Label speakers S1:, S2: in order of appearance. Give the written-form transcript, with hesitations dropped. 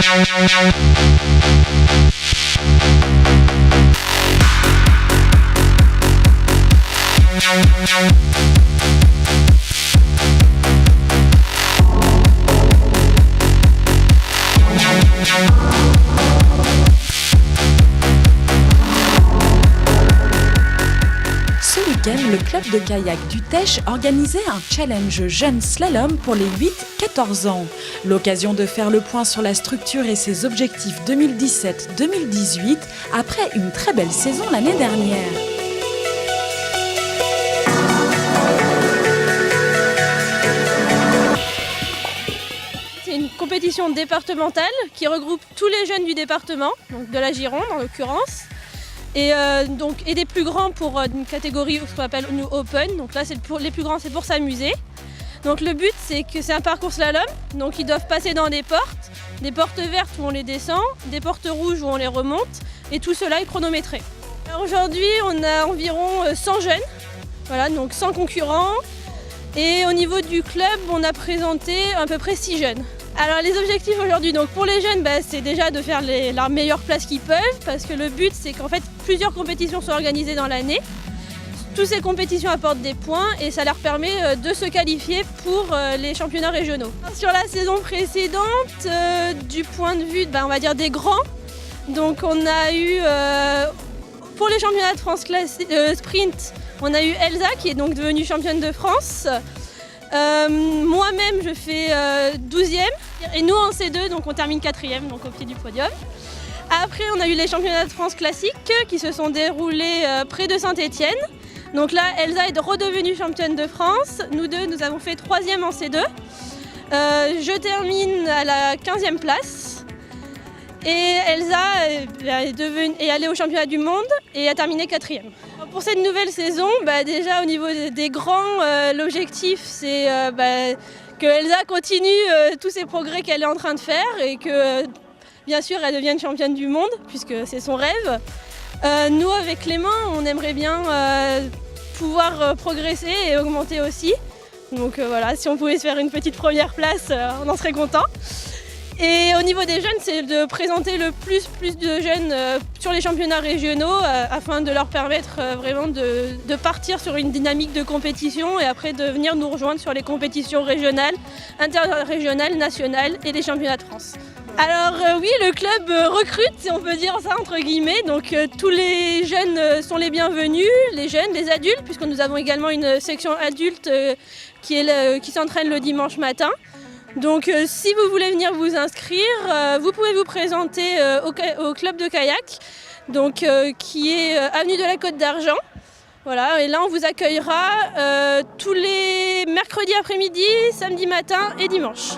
S1: Ce week-end, le club de kayak du Tech organisait un challenge jeune slalom pour les 8-14 ans. L'occasion de faire le point sur la structure et ses objectifs 2017-2018 après une très belle saison l'année dernière.
S2: C'est une compétition départementale qui regroupe tous les jeunes du département, donc de la Gironde en l'occurrence. Et des plus grands pour une catégorie ce qu'on appelle nous open, donc là c'est pour les plus grands, c'est pour s'amuser. Donc le but c'est que c'est un parcours slalom, donc ils doivent passer dans des portes vertes où on les descend, des portes rouges où on les remonte, et tout cela est chronométré. Alors aujourd'hui on a environ 100 jeunes, voilà, donc 100 concurrents, et au niveau du club on a présenté à peu près 6 jeunes. Alors les objectifs aujourd'hui, donc pour les jeunes, c'est déjà de faire la meilleure place qu'ils peuvent, parce que le but c'est qu'en fait plusieurs compétitions sont organisées dans l'année. Toutes ces compétitions apportent des points et ça leur permet de se qualifier pour les championnats régionaux. Sur la saison précédente, du point de vue on va dire des grands, donc on a eu pour les championnats de France sprint, on a eu Elsa qui est donc devenue championne de France. Moi-même je fais 12e et nous en C2 donc on termine 4e donc au pied du podium. Après on a eu les championnats de France classiques qui se sont déroulés près de Saint-Étienne. Donc là Elsa est redevenue championne de France, nous avons fait 3e en C2. Je termine à la 15e place et Elsa est allée au championnat du monde et a terminé 4e. Pour cette nouvelle saison, déjà au niveau des grands, l'objectif c'est que Elsa continue tous ces progrès qu'elle est en train de faire et que bien sûr elle devienne championne du monde puisque c'est son rêve. Nous avec Clément on aimerait bien pouvoir progresser et augmenter aussi. Donc voilà, si on pouvait se faire une petite première place, on en serait content. Et au niveau des jeunes, c'est de présenter le plus de jeunes sur les championnats régionaux afin de leur permettre vraiment de partir sur une dynamique de compétition et après de venir nous rejoindre sur les compétitions régionales, interrégionales, nationales et les championnats de France. Alors oui, le club recrute, si on peut dire ça entre guillemets, donc tous les jeunes sont les bienvenus, les jeunes, les adultes, puisque nous avons également une section adulte qui s'entraîne le dimanche matin. Donc si vous voulez venir vous inscrire, vous pouvez vous présenter au club de kayak, donc, qui est avenue de la Côte d'Argent. Voilà, et là on vous accueillera tous les mercredis après-midi, samedi matin et dimanche.